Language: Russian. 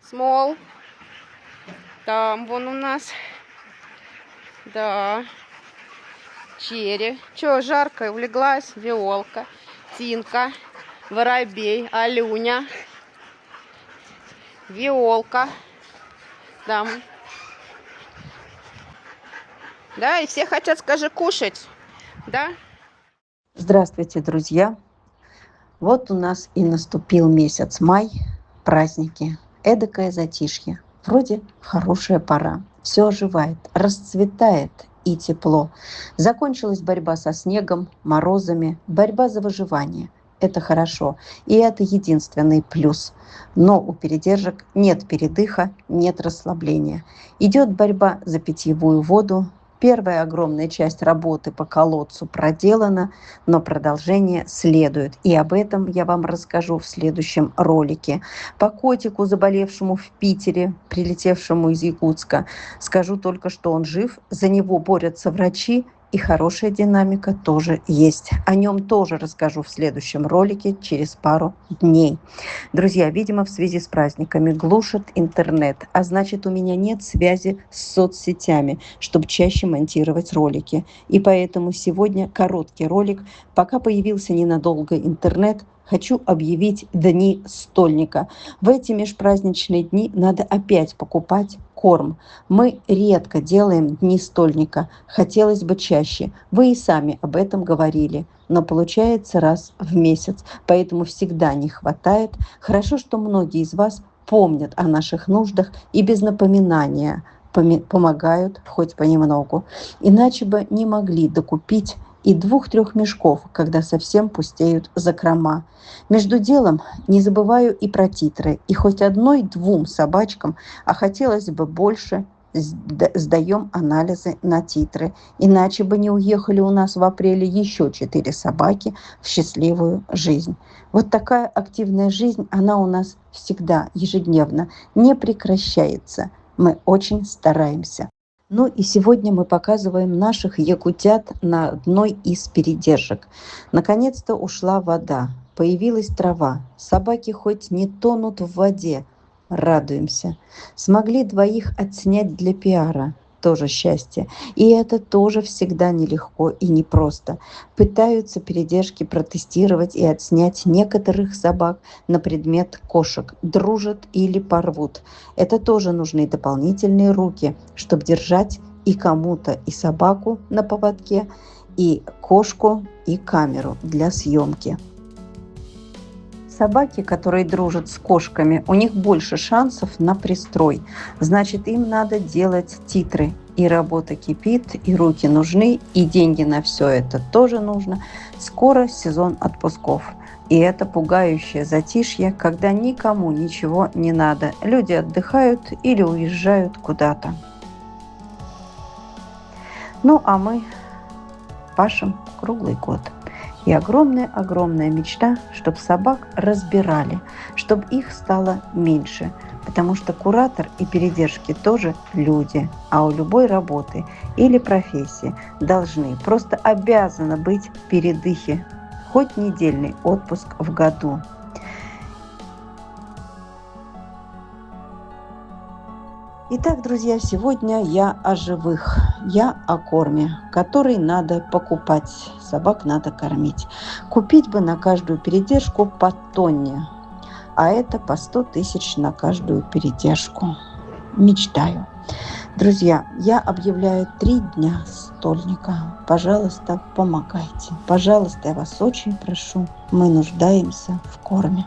Смол. Там вон у нас. Да. Черри. Чё, жарко, улеглась? Виолка. Тинка. Воробей. Алюня. Виолка. Да. Да, и все хотят, скажи, кушать. Да? Здравствуйте, друзья! Вот у нас и наступил месяц май, праздники, эдакое затишье. Вроде хорошая пора, все оживает, расцветает и тепло. Закончилась борьба со снегом, морозами, борьба за выживание. Это хорошо, и это единственный плюс. Но у передержек нет передыха, нет расслабления. Идет борьба за питьевую воду. Первая огромная часть работы по колодцу проделана, но продолжение следует. И об этом я вам расскажу в следующем ролике. По котику, заболевшему в Питере, прилетевшему из Якутска, скажу только, что он жив, за него борются врачи, и хорошая динамика тоже есть. О нем тоже расскажу в следующем ролике через пару дней. Друзья, видимо, в связи с праздниками глушит интернет, а значит, у меня нет связи с соцсетями, чтобы чаще монтировать ролики. И поэтому сегодня короткий ролик. Пока появился ненадолго интернет, хочу объявить Дни стольника. В эти межпраздничные дни надо опять покупать корм. Мы редко делаем Дни стольника. Хотелось бы чаще. Вы и сами об этом говорили. Но получается раз в месяц. Поэтому всегда не хватает. Хорошо, что многие из вас помнят о наших нуждах и без напоминания помогают хоть понемногу. Иначе бы не могли докупить и 2-3 мешков, когда совсем пустеют закрома. Между делом не забываю и про титры. И хоть 1-2 собачкам, а хотелось бы больше, сдаем анализы на титры. Иначе бы не уехали у нас в апреле еще 4 собаки в счастливую жизнь. Вот такая активная жизнь, она у нас всегда, ежедневно, не прекращается. Мы очень стараемся. Ну и сегодня мы показываем наших якутят на одной из передержек. Наконец-то ушла вода, появилась трава. Собаки хоть не тонут в воде, радуемся. Смогли 2 отснять для пиара, тоже счастье. И это тоже всегда нелегко и непросто. Пытаются передержки протестировать и отснять некоторых собак на предмет кошек. Дружат или порвут. Это тоже нужны дополнительные руки, чтобы держать и кому-то, и собаку на поводке, и кошку, и камеру для съемки. Собаки, которые дружат с кошками, у них больше шансов на пристрой. Значит, им надо делать титры. И работа кипит, и руки нужны, и деньги на все это тоже нужно. Скоро сезон отпусков. И это пугающее затишье, когда никому ничего не надо. Люди отдыхают или уезжают куда-то. Ну, а мы пашем круглый год. И огромная-огромная мечта, чтобы собак разбирали, чтобы их стало меньше. Потому что куратор и передержки тоже люди. А у любой работы или профессии должны, просто обязаны быть передыхи. Хоть недельный отпуск в году. Итак, друзья, сегодня я о живых, я о корме, который надо покупать, собак надо кормить. Купить бы на каждую передержку по тонне, а это по 100 000 на каждую передержку. Мечтаю. Друзья, я объявляю 3 дня стольника. Пожалуйста, помогайте. Пожалуйста, я вас очень прошу. Мы нуждаемся в корме.